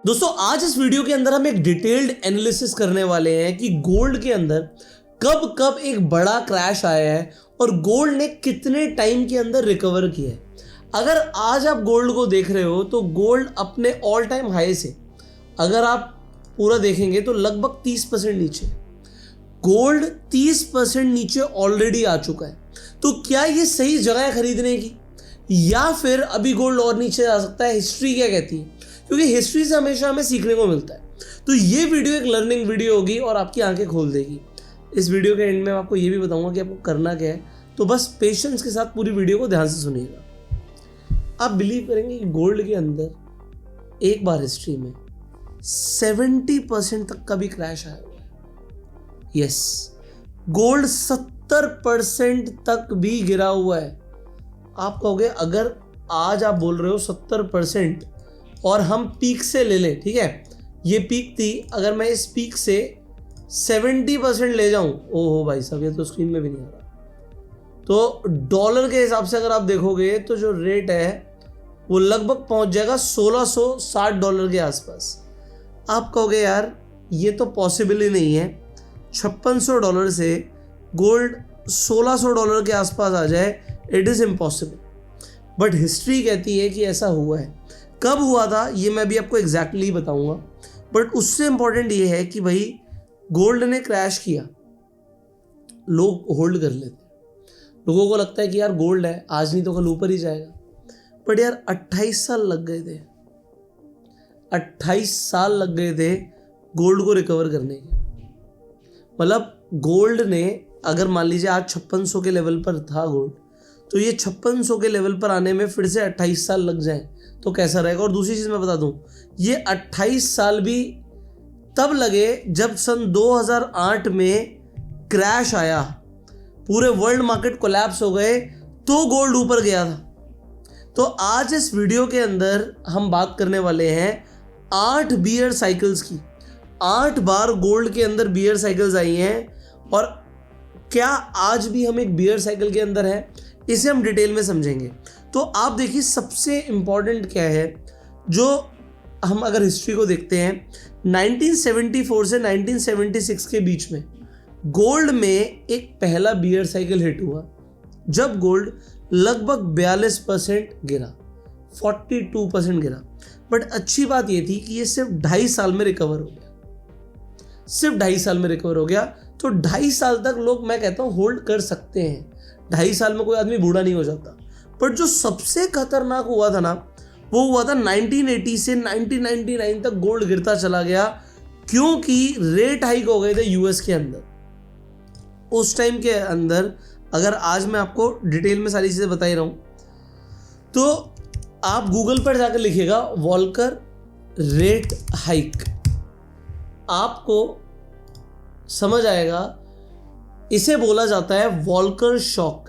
दोस्तों आज इस वीडियो के अंदर हम एक डिटेल्ड एनालिसिस करने वाले हैं कि गोल्ड के अंदर कब कब एक बड़ा क्रैश आया है और गोल्ड ने कितने टाइम के अंदर रिकवर किया है। अगर आज आप गोल्ड को देख रहे हो तो गोल्ड अपने ऑल टाइम हाई से अगर आप पूरा देखेंगे तो लगभग 30% नीचे। गोल्ड 30% नीचे ऑलरेडी आ चुका है। तो क्या ये सही जगह है खरीदने की या फिर अभी गोल्ड और नीचे जा सकता है? हिस्ट्री क्या कहती है, क्योंकि हिस्ट्री से हमेशा हमें सीखने को मिलता है। तो ये वीडियो एक लर्निंग वीडियो होगी और आपकी आंखें खोल देगी। इस वीडियो के एंड में आपको ये भी बताऊंगा कि आपको करना क्या है, तो बस पेशेंस के साथ पूरी वीडियो को ध्यान से सुनिएगा। आप बिलीव करेंगे कि गोल्ड के अंदर एक बार हिस्ट्री में 70% तक का भी क्रैश आया हुआ है। यस, गोल्ड 70% तक भी गिरा हुआ है। आप कहोगे अगर आज आप बोल रहे हो 70% और हम पीक से ले लें, ठीक है, ये पीक थी, अगर मैं इस पीक से 70% ले जाऊं, ओहो भाई साहब, ये तो स्क्रीन में भी नहीं आ रहा। तो डॉलर के हिसाब से अगर आप देखोगे तो जो रेट है वो लगभग पहुंच जाएगा $1660 के आसपास। आप कहोगे यार ये तो पॉसिबल ही नहीं है, $5600 से गोल्ड $1600 के आसपास आ जाए, it is impossible. But history कहती है कि ऐसा हुआ है। कब हुआ था ये मैं भी आपको एग्जैक्टली बताऊंगा, बट उससे इंपॉर्टेंट ये है कि भाई गोल्ड ने क्रैश किया, लोग होल्ड कर लेते हैं। लोगों को लगता है कि यार गोल्ड है, आज नहीं तो कल ऊपर ही जाएगा। बट यार 28 साल लग गए थे, 28 साल लग गए थे गोल्ड को रिकवर करने के। मतलब गोल्ड ने, अगर मान लीजिए आज 5600 के लेवल पर था गोल्ड, तो ये 5600 के लेवल पर आने में फिर से 28 साल लग जाए तो कैसा रहेगा। और दूसरी चीज़ मैं बता दूं, ये 28 साल भी तब लगे जब सन 2008 में क्रैश आया, पूरे वर्ल्ड मार्केट कोलैप्स हो गए, तो गोल्ड ऊपर गया था। तो आज इस वीडियो के अंदर हम बात करने वाले हैं 8 बियर साइकिल्स की। 8 बार गोल्ड के अंदर बियर साइकिल्स आई हैं और क्या आज भी हम एक बियर साइकिल के अंदर हैं, इसे हम डिटेल में समझेंगे। तो आप देखिए सबसे इम्पॉर्टेंट क्या है, जो हम अगर हिस्ट्री को देखते हैं 1974 से 1976 के बीच में गोल्ड में एक पहला बियर साइकिल हिट हुआ जब गोल्ड लगभग 42% गिरा, 42% गिरा। बट अच्छी बात ये थी कि ये सिर्फ 2.5 साल में रिकवर हो गया, सिर्फ 2.5 साल में रिकवर हो गया। तो 2.5 साल तक लोग, मैं कहता हूँ, होल्ड कर सकते हैं। 2.5 साल में कोई आदमी बूढ़ा नहीं हो जाता। बट जो सबसे खतरनाक हुआ था ना, वो हुआ था 1980 से 1999 तक गोल्ड गिरता चला गया, क्योंकि रेट हाइक हो गए थे यूएस के अंदर। उस टाइम के अंदर, अगर आज मैं आपको डिटेल में सारी चीज़ें बता ही रहा हूँ, तो आप गूगल पर जाकर लिखिएगा वॉल्कर रेट हाइक, आपको समझ आएगा। इसे बोला जाता है वॉल्कर शॉक।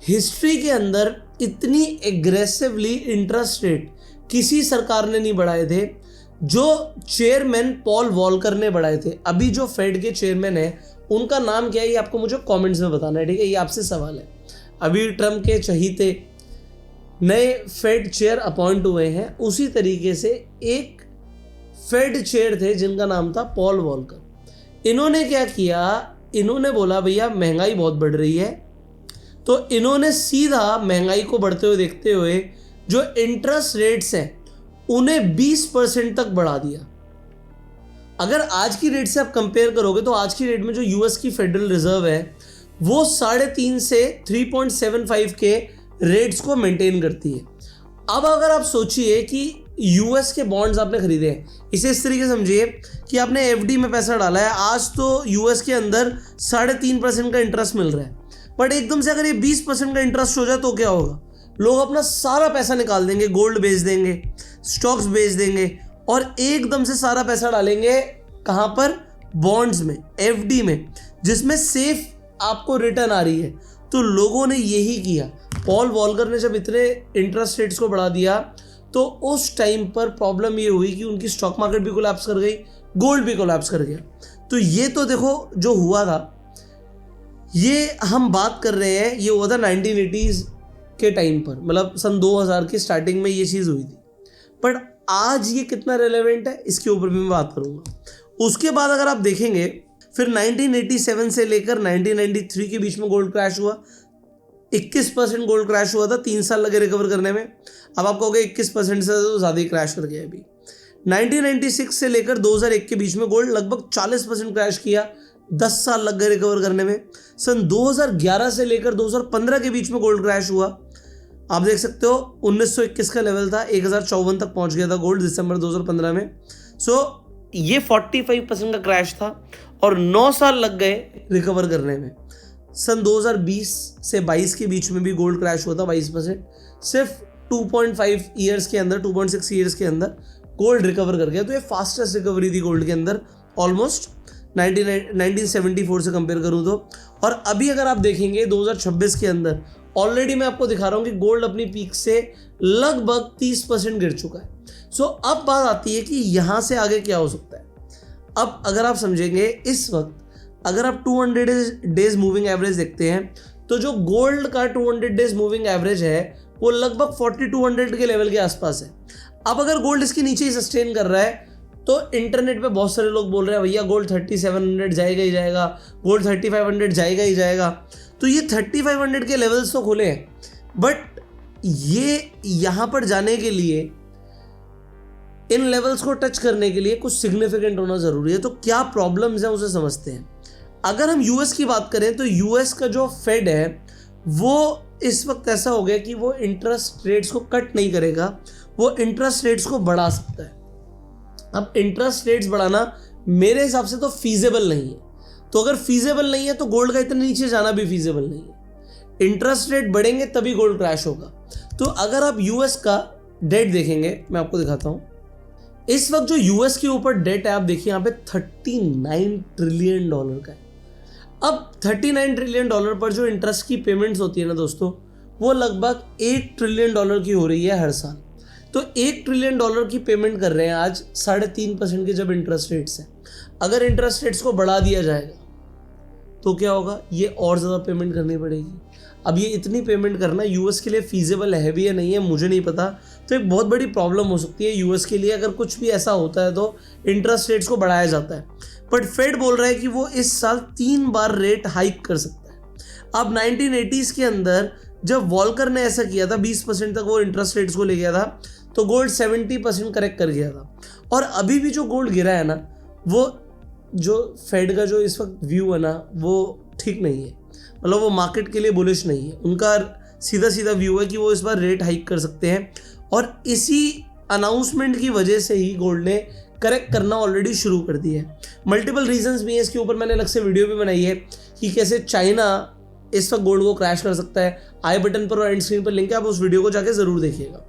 हिस्ट्री के अंदर इतनी एग्रेसिवली इंटरेस्ट रेट किसी सरकार ने नहीं बढ़ाए थे जो चेयरमैन पॉल वॉल्कर ने बढ़ाए थे। अभी जो फेड के चेयरमैन है उनका नाम क्या है, ये आपको मुझे कमेंट्स में बताना है, ठीक है, ये आपसे सवाल है। अभी ट्रम्प के चहीते नए फेड चेयर अपॉइंट हुए हैं, उसी तरीके से एक फेड चेयर थे जिनका नाम था पॉल वॉल्कर। इन्होंने क्या किया, इन्होंने बोला भैया महंगाई बहुत बढ़ रही है, तो इन्होंने सीधा महंगाई को बढ़ते हुए देखते हुए जो इंटरेस्ट रेट्स हैं उन्हें 20% तक बढ़ा दिया। अगर आज की रेट से आप कंपेयर करोगे तो आज की रेट में जो यूएस की फेडरल रिजर्व है वो 3.5 से 3.75 के रेट्स को मेंटेन करती है। अब अगर आप सोचिए कि यूएस के बॉन्ड्स आपने खरीदे हैं, इसे इस तरीके समझिए कि आपने एफडी में पैसा डाला है, आज तो यूएस के अंदर 3.5% का इंटरेस्ट मिल रहा है, बट एकदम से अगर ये 20% का इंटरेस्ट हो जाए तो क्या होगा? लोग अपना सारा पैसा निकाल देंगे, गोल्ड बेच देंगे, स्टॉक्स बेच देंगे और एकदम से सारा पैसा डालेंगे कहाँ पर? बॉन्ड्स में, एफडी में, जिसमें सेफ आपको रिटर्न आ रही है। तो लोगों ने यही किया। पॉल वॉल्कर ने जब इतने इंटरेस्ट रेट्स को बढ़ा दिया तो उस टाइम पर प्रॉब्लम ये हुई कि उनकी स्टॉक मार्केट भी कोलैप्स कर गई, गोल्ड भी कोलैप्स कर गया। तो ये तो देखो जो हुआ था, ये हम बात कर रहे हैं, ये हुआ था 1980s के टाइम पर, मतलब सन 2000 की स्टार्टिंग में ये चीज़ हुई थी। बट आज ये कितना रेलेवेंट है इसके ऊपर भी मैं बात करूंगा। उसके बाद अगर आप देखेंगे फिर 1987 से लेकर 1993 के बीच में गोल्ड क्रैश हुआ, 21% गोल्ड क्रैश हुआ था, 3 साल लगे रिकवर करने में। अब आप कहोगे 21% से तो ज़्यादा ही क्रैश कर गया अभी। 1996 से लेकर 2001 के बीच में गोल्ड लगभग 40% क्रैश किया, 10 साल लग गए रिकवर करने में। सन 2011 से लेकर 2015 के बीच में गोल्ड क्रैश हुआ। आप देख सकते हो 1921 का लेवल था, 1054 तक पहुंच गया था गोल्ड दिसंबर 2015 में। ये 45% का क्रैश था और 9 साल लग गए रिकवर करने में। सन 2020 से 22 के बीच में भी गोल्ड क्रैश हुआ था 22%। सिर्फ 2.5 ईयर्स के अंदर, 2.6 ईयर्स के अंदर गोल्ड रिकवर कर गया। तो ये फास्टेस्ट रिकवरी थी गोल्ड के अंदर ऑलमोस्ट 1974 से कंपेयर करूं तो। और अभी अगर आप देखेंगे 2026 के अंदर ऑलरेडी मैं आपको दिखा रहा हूं कि गोल्ड अपनी पीक से लगभग 30% गिर चुका है। अब बात आती है कि यहां से आगे क्या हो सकता है। अब अगर आप समझेंगे इस वक्त अगर आप 200 डेज मूविंग एवरेज देखते हैं तो जो गोल्ड का 200 डेज मूविंग एवरेज है वो लगभग 4200 के लेवल के आसपास है। अब अगर गोल्ड इसके नीचे ही सस्टेन कर रहा है तो इंटरनेट पे बहुत सारे लोग बोल रहे हैं भैया गोल्ड 3700 जाएगा ही जाएगा, गोल्ड 3500 जाएगा ही जाएगा। तो ये 3500 के लेवल्स तो खुले हैं, बट ये यहाँ पर जाने के लिए, इन लेवल्स को टच करने के लिए कुछ सिग्निफिकेंट होना जरूरी है। तो क्या प्रॉब्लम्स हैं उसे समझते हैं। अगर हम यूएस की बात करें तो यूएस का जो फेड है वो इस वक्त ऐसा हो गया कि वो इंटरेस्ट रेट्स को कट नहीं करेगा, वो इंटरेस्ट रेट्स को बढ़ा सकता है। अब इंटरेस्ट रेट्स बढ़ाना मेरे हिसाब से तो फीजेबल नहीं है। तो अगर फीजेबल नहीं है तो गोल्ड का इतना नीचे जाना भी फीजेबल नहीं है। इंटरेस्ट रेट बढ़ेंगे तभी गोल्ड क्रैश होगा। तो अगर आप यूएस का डेट देखेंगे, मैं आपको दिखाता हूं इस वक्त जो यूएस के ऊपर डेट है, आप देखिए यहाँ पे $39 ट्रिलियन का है। अब $39 ट्रिलियन पर जो इंटरेस्ट की पेमेंट्स होती है ना दोस्तों, वो लगभग $8 ट्रिलियन की हो रही है हर साल। तो $8 ट्रिलियन की पेमेंट कर रहे हैं आज 3.5% के जब इंटरेस्ट रेट्स हैं। अगर इंटरेस्ट रेट्स को बढ़ा दिया जाएगा तो क्या होगा, ये और ज़्यादा पेमेंट करनी पड़ेगी। अब ये इतनी पेमेंट करना यूएस के लिए फीजेबल है भी या नहीं है मुझे नहीं पता। तो एक बहुत बड़ी प्रॉब्लम हो सकती है यूएस के लिए अगर कुछ भी ऐसा होता है तो इंटरेस्ट रेट्स को बढ़ाया जाता है। बट फेड बोल रहा है कि वो इस साल 3 बार रेट हाइक कर सकता है। अब 1980s के अंदर जब वॉल्कर ने ऐसा किया था, 20% तक वो इंटरेस्ट रेट्स को ले गया था, तो गोल्ड 70% करेक्ट कर गया था। और अभी भी जो गोल्ड गिरा है ना, वो जो फेड का जो इस वक्त व्यू है ना वो ठीक नहीं है। मतलब वो मार्केट के लिए बुलिश नहीं है। उनका सीधा सीधा व्यू है कि वो इस बार रेट हाइक कर सकते हैं और इसी अनाउंसमेंट की वजह से ही गोल्ड ने करेक्ट करना ऑलरेडी शुरू कर दिया है। मल्टीपल रीजंस भी हैं, इसके ऊपर मैंने अलग से वीडियो भी बनाई है कि कैसे चाइना इस वक्त गोल्ड को क्रैश कर सकता है। आई बटन पर और एंड स्क्रीन पर लिंक है, आप उस वीडियो को जाके ज़रूर देखिएगा।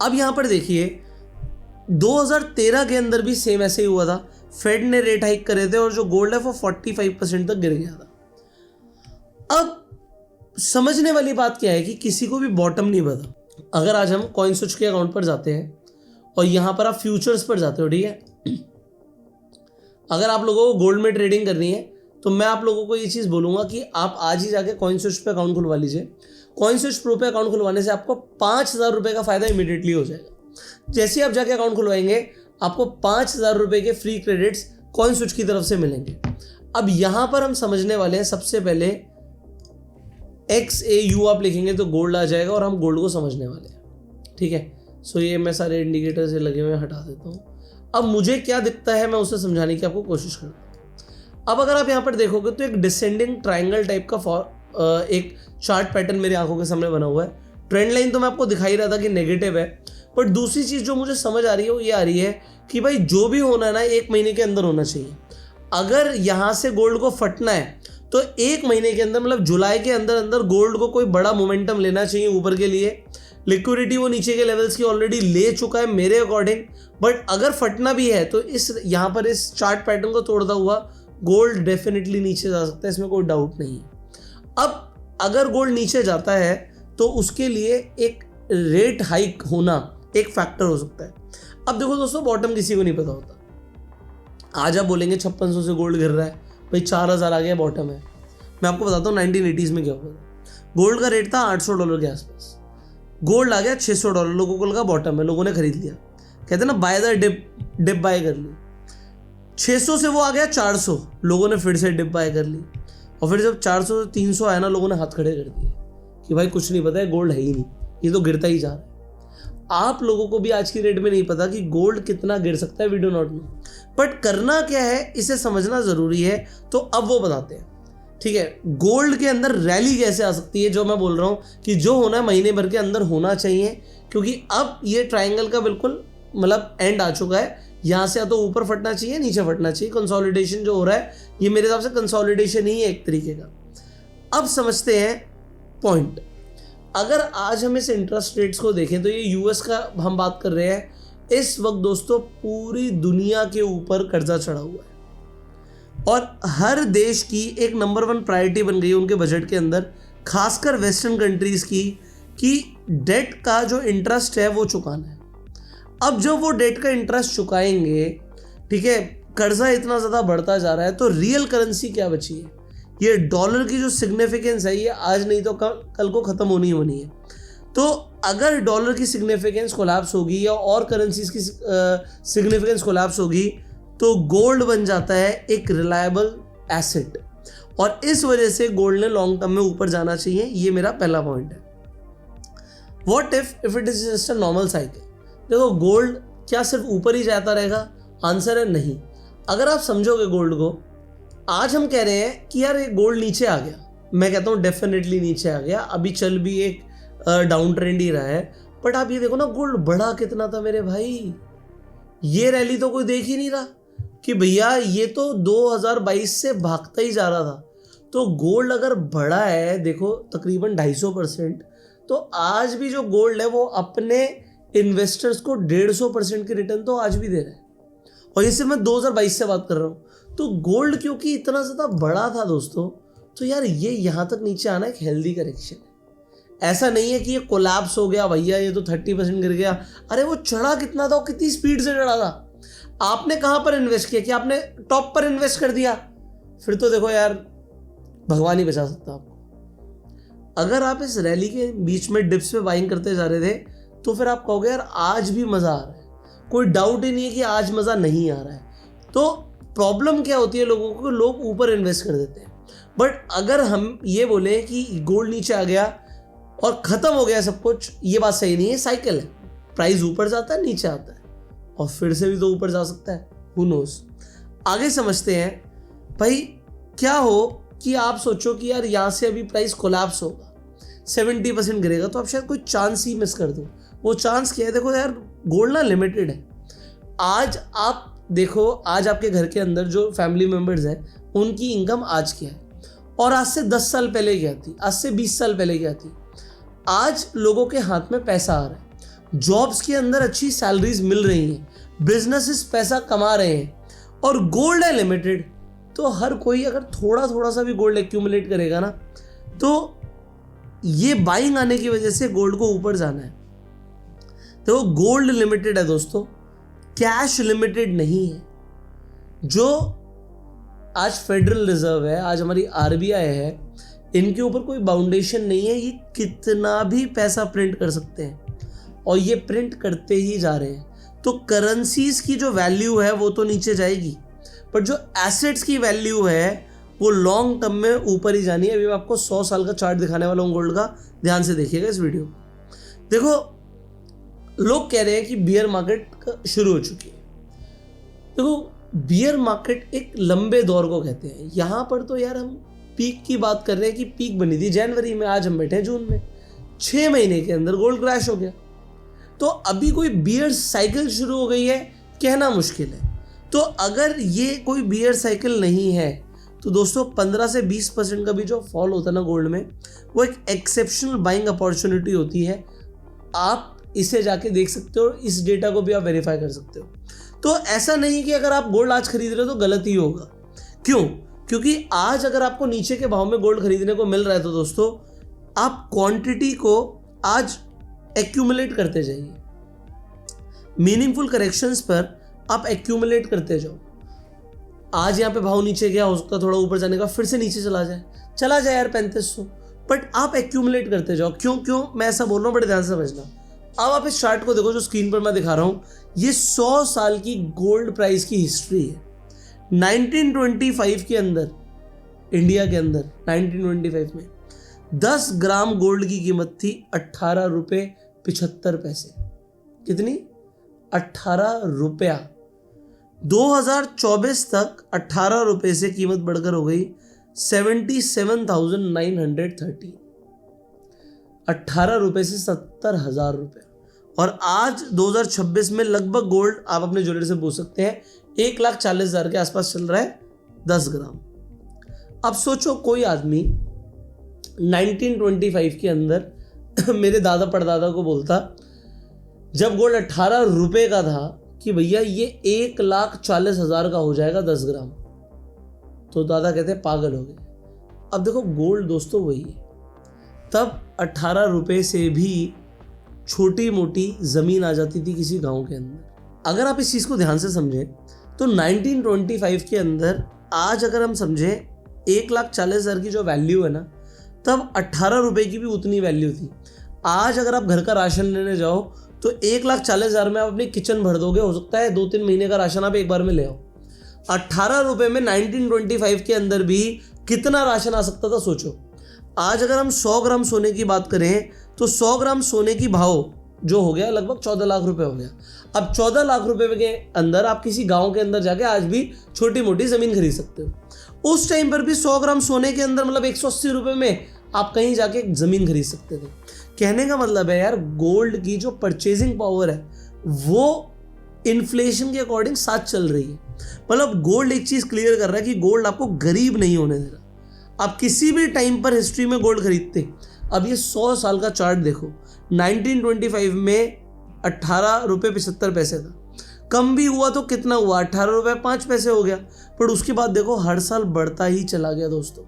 अब यहाँ पर देखिए 2013 के अंदर भी सेम ऐसे ही हुआ था। फेड ने रेट हाइक करे थे और जो गोल्ड है वो 45% तक गिर गया था। अब समझने वाली बात क्या है कि किसी को भी बॉटम नहीं पता। अगर आज हम कॉइन स्विच के अकाउंट पर जाते हैं और यहाँ पर आप फ्यूचर्स पर जाते हो, ठीक है, अगर आप लोगों को गोल्ड में ट्रेडिंग करनी है तो मैं आप लोगों को ये चीज़ बोलूँगा कि आप आज ही जाके कॉइन स्विच पे अकाउंट खुलवा लीजिए। कॉइन स्विच प्रो पे अकाउंट खुलवाने से आपको 5000 रुपये का फ़ायदा इमीडिएटली हो जाएगा। जैसे ही आप जाके अकाउंट खुलवाएंगे आपको 5000 रुपये के फ्री क्रेडिट्स कॉइन स्विच की तरफ से मिलेंगे। अब यहाँ पर हम समझने वाले हैं, सबसे पहले XAU आप लिखेंगे तो गोल्ड आ जाएगा और हम गोल्ड को समझने वाले हैं, ठीक है। सो ये मैं सारे इंडिकेटर से लगे हुए हटा देता हूँ। अब मुझे क्या दिखता है मैं उसे समझाने की आपको कोशिश करता हूँ। अब अगर आप यहाँ पर देखोगे तो एक डिसेंडिंग ट्राइंगल टाइप का एक चार्ट पैटर्न मेरी आंखों के सामने बना हुआ है। ट्रेंड लाइन तो मैं आपको दिखाई रहा था कि नेगेटिव है, बट दूसरी चीज़ जो मुझे समझ आ रही है वो ये आ रही है कि भाई जो भी होना है ना 1 महीने के अंदर होना चाहिए। अगर यहाँ से गोल्ड को फटना है तो 1 महीने के अंदर, मतलब जुलाई के अंदर अंदर गोल्ड को कोई बड़ा मोमेंटम लेना चाहिए ऊपर के लिए। लिक्विडिटी वो नीचे के लेवल्स की ऑलरेडी ले चुका है मेरे अकॉर्डिंग, बट अगर फटना भी है तो इस यहाँ पर इस चार्ट पैटर्न को तोड़ता हुआ गोल्ड डेफिनेटली नीचे जा सकता है, इसमें कोई डाउट नहीं है। अब अगर गोल्ड नीचे जाता है तो उसके लिए एक रेट हाइक होना एक फैक्टर हो सकता है। अब देखो दोस्तों, बॉटम किसी को नहीं पता होता। आज आप बोलेंगे 5600 से गोल्ड गिर रहा है, भाई 4000 आ गया बॉटम है। मैं आपको बताता हूँ 1980s में क्या हुआ था। गोल्ड का रेट था $800 के आसपास, गोल्ड आ गया $600, लोगों को लगा बॉटम है, लोगों ने खरीद लिया। कहते हैं ना बाय द डिप बाय कर ली। 600 से वो आ गया 400, लोगों ने फिर से डिप बाय कर ली। और फिर जब 400 से 300 आया ना, लोगों ने हाथ खड़े कर दिए कि भाई कुछ नहीं पता है, गोल्ड है ही नहीं, ये तो गिरता ही जा रहा है। आप लोगों को भी आज की डेट में नहीं पता कि गोल्ड कितना गिर सकता है, we do not know, but करना क्या है इसे समझना जरूरी है। तो अब वो बताते हैं, ठीक है, गोल्ड के अंदर रैली कैसे आ सकती है। जो मैं बोल रहा हूँ कि जो होना है महीने भर के अंदर होना चाहिए, क्योंकि अब ये ट्रायंगल का बिल्कुल मतलब एंड आ चुका है। यहाँ से या तो ऊपर फटना चाहिए, नीचे फटना चाहिए। कंसोलिडेशन जो हो रहा है ये मेरे हिसाब से कंसोलिडेशन ही है एक तरीके का। अब समझते हैं पॉइंट। अगर आज हम इस इंटरेस्ट रेट्स को देखें तो ये यूएस का हम बात कर रहे हैं। इस वक्त दोस्तों पूरी दुनिया के ऊपर कर्जा चढ़ा हुआ है और हर देश की एक नंबर 1 प्रायोरिटी बन गई है उनके बजट के अंदर, खासकर वेस्टर्न कंट्रीज की, कि डेट का जो इंटरेस्ट है वो चुकाना है। अब जब वो डेट का इंटरेस्ट चुकाएंगे, ठीक है, कर्जा इतना ज़्यादा बढ़ता जा रहा है, तो रियल करेंसी क्या बची है? ये डॉलर की जो सिग्निफिकेंस है ये आज नहीं तो कल को ख़त्म होनी होनी है। तो अगर डॉलर की सिग्निफिकेंस कोलैप्स होगी या और करेंसीज की सिग्निफिकेंस कोलैप्स होगी तो गोल्ड बन जाता है एक रिलायबल एसेट, और इस वजह से गोल्ड ने लॉन्ग टर्म में ऊपर जाना चाहिए। ये मेरा पहला पॉइंट है। What if it is just a normal cycle? देखो, गोल्ड क्या सिर्फ ऊपर ही जाता रहेगा? आंसर है नहीं। अगर आप समझोगे गोल्ड को, आज हम कह रहे हैं कि यार ये गोल्ड नीचे आ गया, मैं कहता हूँ डेफिनेटली नीचे आ गया, अभी चल भी एक डाउन ट्रेंड ही रहा है, बट आप ये देखो ना गोल्ड बढ़ा कितना था मेरे भाई। ये रैली तो कोई देख ही नहीं रहा कि भैया ये तो 2022 से भागता ही जा रहा था। तो गोल्ड अगर बढ़ा है देखो तकरीबन 250%, तो आज भी जो गोल्ड है वो अपने इन्वेस्टर्स को 150% की रिटर्न तो आज भी दे रहा है, और ये सिर्फ मैं 2022 से बात कर रहा हूँ। तो गोल्ड क्योंकि इतना ज़्यादा बड़ा था दोस्तों, तो यार ये यहाँ तक नीचे आना एक हेल्दी करेक्शन है। ऐसा नहीं है कि ये कोलैप्स हो गया भैया, ये तो 30% गिर गया। अरे वो चढ़ा कितना था, वो कितनी स्पीड से चढ़ा था। आपने कहाँ पर इन्वेस्ट किया? कि आपने टॉप पर इन्वेस्ट कर दिया? फिर तो देखो यार भगवान ही बचा सकता आपको। अगर आप इस रैली के बीच में डिप्स पे बाइंग करते जा रहे थे तो फिर आप कहोगे यार आज भी मज़ा आ रहा है, कोई डाउट ही नहीं है कि आज मज़ा नहीं आ रहा है। तो प्रॉब्लम क्या होती है लोगों को, लोग ऊपर इन्वेस्ट कर देते हैं। बट अगर हम ये बोले कि गोल्ड नीचे आ गया और ख़त्म हो गया सब कुछ, ये बात सही नहीं है। साइकिल है, प्राइस ऊपर जाता है नीचे आता है और फिर से भी तो ऊपर जा सकता है, हु नोस। आगे समझते हैं भाई। क्या हो कि आप सोचो कि यार यहाँ से अभी प्राइस कोलैप्स होगा, 70% गिरेगा, तो आप शायद कोई चांस ही मिस कर दो। वो चांस क्या है? देखो यार गोल्ड ना लिमिटेड है। आज आप देखो, आज आपके घर के अंदर जो फैमिली मेम्बर्स हैं उनकी इनकम आज क्या है और आज से 10 साल पहले क्या थी, आज से 20 साल पहले क्या थी। आज लोगों के हाथ में पैसा आ रहा है, जॉब्स के अंदर अच्छी सैलरीज मिल रही हैं, बिजनेसेस पैसा कमा रहे हैं, और गोल्ड है लिमिटेड। तो हर कोई अगर थोड़ा थोड़ा सा भी गोल्ड एक्यूमुलेट करेगा ना, तो ये बाइंग आने की वजह से गोल्ड को ऊपर जाना है। तो गोल्ड लिमिटेड है दोस्तों, कैश लिमिटेड नहीं है। जो आज फेडरल रिजर्व है, आज हमारी आरबीआई है, इनके ऊपर कोई बाउंडेशन नहीं है। ये कितना भी पैसा प्रिंट कर सकते हैं और ये प्रिंट करते ही जा रहे हैं। तो करेंसीज की जो वैल्यू है वो तो नीचे जाएगी, पर जो एसेट्स की वैल्यू है वो लॉन्ग टर्म में ऊपर ही जानी है। अभी मैं आपको 100 साल का चार्ट दिखाने वाला हूँ गोल्ड का, ध्यान से देखिएगा इस वीडियो। देखो, लोग कह रहे हैं कि बियर मार्केट शुरू हो चुकी है। देखो, बियर मार्केट एक लंबे दौर को कहते हैं। यहाँ पर तो यार हम पीक की बात कर रहे हैं कि पीक बनी थी जनवरी में, आज हम बैठे हैं जून में, 6 महीने के अंदर गोल्ड क्रैश हो गया। तो अभी कोई बियर साइकिल शुरू हो गई है कहना मुश्किल है। तो अगर ये कोई बियर साइकिल नहीं है तो दोस्तों 15 से 20% का भी जो फॉल होता है ना गोल्ड में, वो एक एक्सेप्शनल बाइंग अपॉर्चुनिटी होती है। आप इसे जाके देख सकते हो, इस डेटा को भी आप वेरीफाई कर सकते हो। तो ऐसा नहीं कि अगर आप गोल्ड आज खरीद रहे हो तो गलत ही होगा। क्यों? क्योंकि आज अगर आपको नीचे के भाव में गोल्ड खरीदने को मिल रहा है तो दोस्तों आप क्वांटिटी को आज एक्यूमुलेट करते जाइए। मीनिंगफुल करेक्शंस पर आप एक्यूमुलेट करते जाओ। आज यहाँ पे भाव नीचे गया, हो सकता है थोड़ा ऊपर जाने का, फिर से नीचे चला जाए यार 3500, बट आप एक्यूमुलेट करते जाओ। क्यों मैं ऐसा बोल रहा हूँ, बड़े ध्यान से समझना। अब आप इस चार्ट को देखो जो स्क्रीन पर मैं दिखा रहा हूं, ये 100 साल की गोल्ड प्राइस की हिस्ट्री है। 1925 के अंदर, इंडिया के अंदर 1925 में 10 ग्राम गोल्ड की कीमत थी 18 रुपये 75 पैसे। कितनी? 18 रुपया। 2024 तक 18 रुपये से कीमत बढ़कर हो गई 77,930। 18 रुपये से 70,000 रुपये। और आज 2026 में लगभग गोल्ड आप अपने ज्वेलरी से पूछ सकते हैं 1,40,000 के आसपास चल रहा है 10 ग्राम। अब सोचो कोई आदमी 1925 के अंदर मेरे दादा परदादा को बोलता जब गोल्ड 18 रुपये का था कि भैया ये 1,40,000 का हो जाएगा 10 ग्राम, तो दादा कहते पागल हो गए। अब देखो गोल्ड दोस्तों वही है, तब 18 रुपये से भी छोटी मोटी ज़मीन आ जाती थी किसी गांव के अंदर। अगर आप इस चीज़ को ध्यान से समझें तो 1925 के अंदर आज अगर हम समझें 1,40,000 की जो वैल्यू है ना, तब 18 रुपये की भी उतनी वैल्यू थी। आज अगर आप घर का राशन लेने जाओ तो 1,40,000 में आप अपनी किचन भर दोगे, हो सकता है 2-3 महीने का राशन आप एक बार में ले आओ। 18 रुपये में 1925 के अंदर भी कितना राशन आ सकता था सोचो। आज अगर हम 100 ग्राम सोने की बात करें तो 100 ग्राम सोने की भाव जो हो गया लगभग 14 लाख रुपए हो गया। अब 14 लाख रुपए के अंदर आप किसी गांव के अंदर जाके आज भी छोटी मोटी ज़मीन खरीद सकते हो। उस टाइम पर भी 100 ग्राम सोने के अंदर मतलब 180 रुपये में आप कहीं जाके एक ज़मीन खरीद सकते थे। कहने का मतलब है यार गोल्ड की जो परचेजिंग पावर है वो इन्फ्लेशन के अकॉर्डिंग साथ चल रही है। मतलब गोल्ड एक चीज़ क्लियर कर रहा है कि गोल्ड आपको गरीब नहीं होने दे रहा। आप किसी भी टाइम पर हिस्ट्री में गोल्ड खरीदते, अब ये 100 साल का चार्ट देखो, 1925 में 18 रुपये 75 पैसे था, कम भी हुआ तो कितना हुआ 18 रुपये 5 पैसे हो गया, पर उसके बाद देखो हर साल बढ़ता ही चला गया दोस्तों।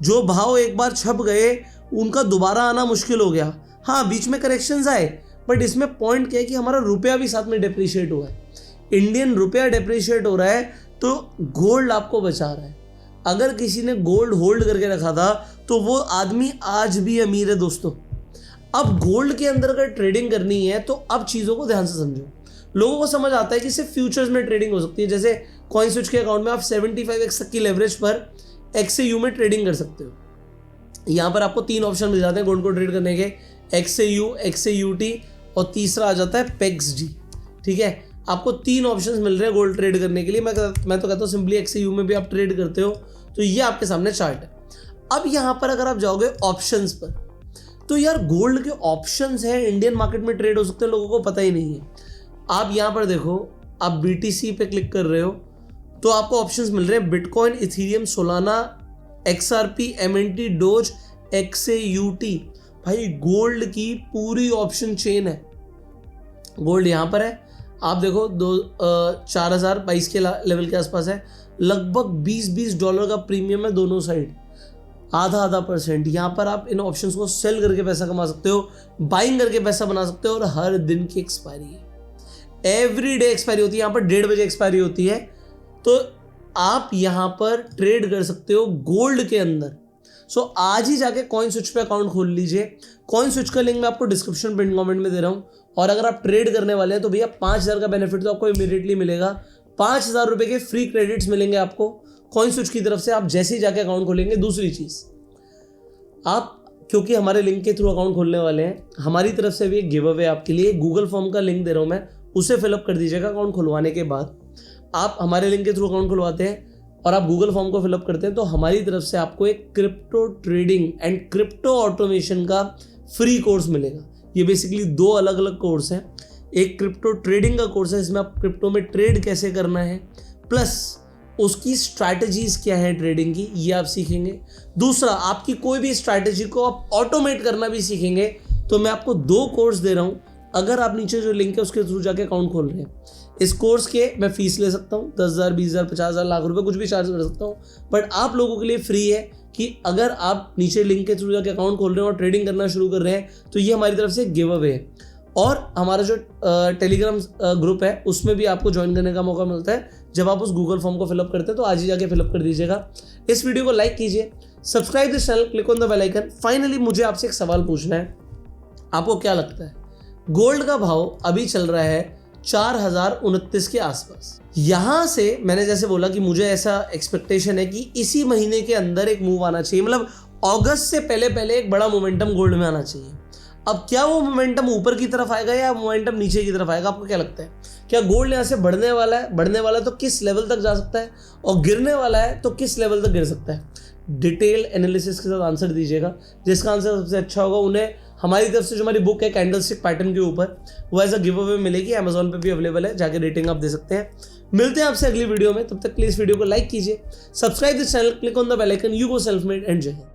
जो भाव एक बार छप गए उनका दोबारा आना मुश्किल हो गया। हाँ बीच में करेक्शंस आए, बट इसमें पॉइंट क्या है कि हमारा रुपया भी साथ में डिप्रिशिएट हुआ है। इंडियन रुपया डिप्रिशिएट हो रहा है तो गोल्ड आपको बचा रहा है। अगर किसी ने गोल्ड होल्ड करके रखा था तो वो आदमी आज भी अमीर है दोस्तों। अब गोल्ड के अंदर अगर ट्रेडिंग करनी है तो अब चीज़ों को ध्यान से समझो। लोगों को समझ आता है कि सिर्फ फ्यूचर्स में ट्रेडिंग हो सकती है, जैसे कॉइन स्विच के अकाउंट में आप 75x तक की लेवरेज पर XAU में ट्रेडिंग कर सकते हो। यहाँ पर आपको 3 ऑप्शन मिल जाते हैं गोल्ड को ट्रेड करने के, XAU, XAUT और तीसरा आ जाता है PEXD। ठीक है, आपको 3 ऑप्शंस मिल रहे हैं गोल्ड ट्रेड करने के लिए। मैं तो कहता हूँ सिंपली XAU में भी आप ट्रेड करते हो। तो ये आपके सामने चार्ट है। अब यहाँ पर अगर आप जाओगे ऑप्शंस पर तो यार गोल्ड के ऑप्शंस हैं, इंडियन मार्केट में ट्रेड हो सकते हैं, लोगों को पता ही नहीं है। आप यहाँ पर देखो, आप BTC पे क्लिक कर रहे हो तो आपको ऑप्शंस मिल रहे हैं bitcoin, Ethereum, Solana, XRP, MNT, dose, XAUT। भाई गोल्ड की पूरी ऑप्शन चेन है। गोल्ड यहाँ पर है, आप देखो 4022 के लेवल के आसपास है, लगभग $20 का प्रीमियम है दोनों साइड, आधा %। यहाँ पर आप इन ऑप्शंस को सेल करके पैसा कमा सकते हो, बाइंग करके पैसा बना सकते हो। और हर दिन की एक्सपायरी है, एवरी डे एक्सपायरी होती है। यहाँ पर 1:30 बजे एक्सपायरी होती है, तो आप यहाँ पर ट्रेड कर सकते हो गोल्ड के अंदर। सो आज ही जाके कॉइन स्विच पे अकाउंट खोल लीजिए। कॉइन स्विच का लिंक मैं आपको डिस्क्रिप्शन पिन कमेंट में दे रहा हूँ। और अगर आप ट्रेड करने वाले हैं तो भैया 5,000 का बेनिफिट तो आपको इमीडिएटली मिलेगा। 5,000 रुपये के फ्री क्रेडिट्स मिलेंगे आपको कॉइन स्विच की तरफ से, आप जैसे ही जाके अकाउंट खोलेंगे। दूसरी चीज़, आप क्योंकि हमारे लिंक के थ्रू अकाउंट खोलने वाले हैं, हमारी तरफ से भी एक गिव अवे आपके लिए गूगल फॉर्म का लिंक दे रहा हूँ मैं, उसे फिलअप कर दीजिएगा। अकाउंट खुलवाने के बाद आप हमारे लिंक के थ्रू अकाउंट खुलवाते हैं और आप गूगल फॉर्म को फिलअप करते हैं तो हमारी तरफ से आपको एक crypto trading and crypto automation का फ्री कोर्स मिलेगा। ये बेसिकली 2 अलग अलग कोर्स हैं। एक क्रिप्टो ट्रेडिंग का कोर्स है, इसमें आप क्रिप्टो में ट्रेड कैसे करना है, प्लस उसकी स्ट्रैटेजीज क्या है ट्रेडिंग की, ये आप सीखेंगे। दूसरा, आपकी कोई भी स्ट्रैटेजी को आप ऑटोमेट करना भी सीखेंगे। तो मैं आपको 2 कोर्स दे रहा हूँ। अगर आप नीचे जो लिंक है उसके थ्रू जाके अकाउंट खोल रहे हैं, इस कोर्स के मैं फीस ले सकता हूँ 10,000, 20,000, 50,000, लाख रुपए कुछ भी चार्ज कर सकता हूँ, बट आप लोगों के लिए फ्री है कि अगर आप नीचे लिंक के थ्रू जाके अकाउंट खोल रहे हैं और ट्रेडिंग करना शुरू कर रहे हैं तो ये हमारी तरफ से गिव अवे है। और हमारा जो टेलीग्राम ग्रुप है उसमें भी आपको ज्वाइन करने का मौका मिलता है जब आप उस गूगल फॉर्म को फिलअप करते हैं। तो आज ही जाके फिलअप कर दीजिएगा। इस वीडियो को लाइक कीजिए, subscribe this channel, click on the bell icon. Finally मुझे आपसे एक सवाल पूछना है, आपको क्या लगता है गोल्ड का भाव अभी चल रहा है 4029 के आसपास। यहां से मैंने जैसे बोला कि मुझे ऐसा एक्सपेक्टेशन है कि इसी महीने के अंदर एक मूव आना चाहिए, मतलब अगस्त से पहले एक बड़ा मोमेंटम गोल्ड में आना चाहिए। अब क्या वो मोमेंटम ऊपर की तरफ आएगा या मोमेंटम नीचे की तरफ आएगा, आपको क्या लगता है? क्या गोल्ड यहाँ से बढ़ने वाला है तो किस लेवल तक जा सकता है, और गिरने वाला है तो किस लेवल तक गिर सकता है? डिटेल एनालिसिस के साथ आंसर दीजिएगा। जिसका आंसर सबसे अच्छा होगा उन्हें हमारी तरफ से जो हमारी बुक है कैंडलस्टिक पैटर्न के ऊपर, वो एज अ गिव अवे मिलेगी। अमेजोन पे भी अवेलेबल है, जाके रेटिंग आप दे सकते हैं। मिलते हैं आपसे अगली वीडियो में, तब तक प्लीज वीडियो को लाइक कीजिए, subscribe this channel, click on the bell icon. You go self made and जय हिंद।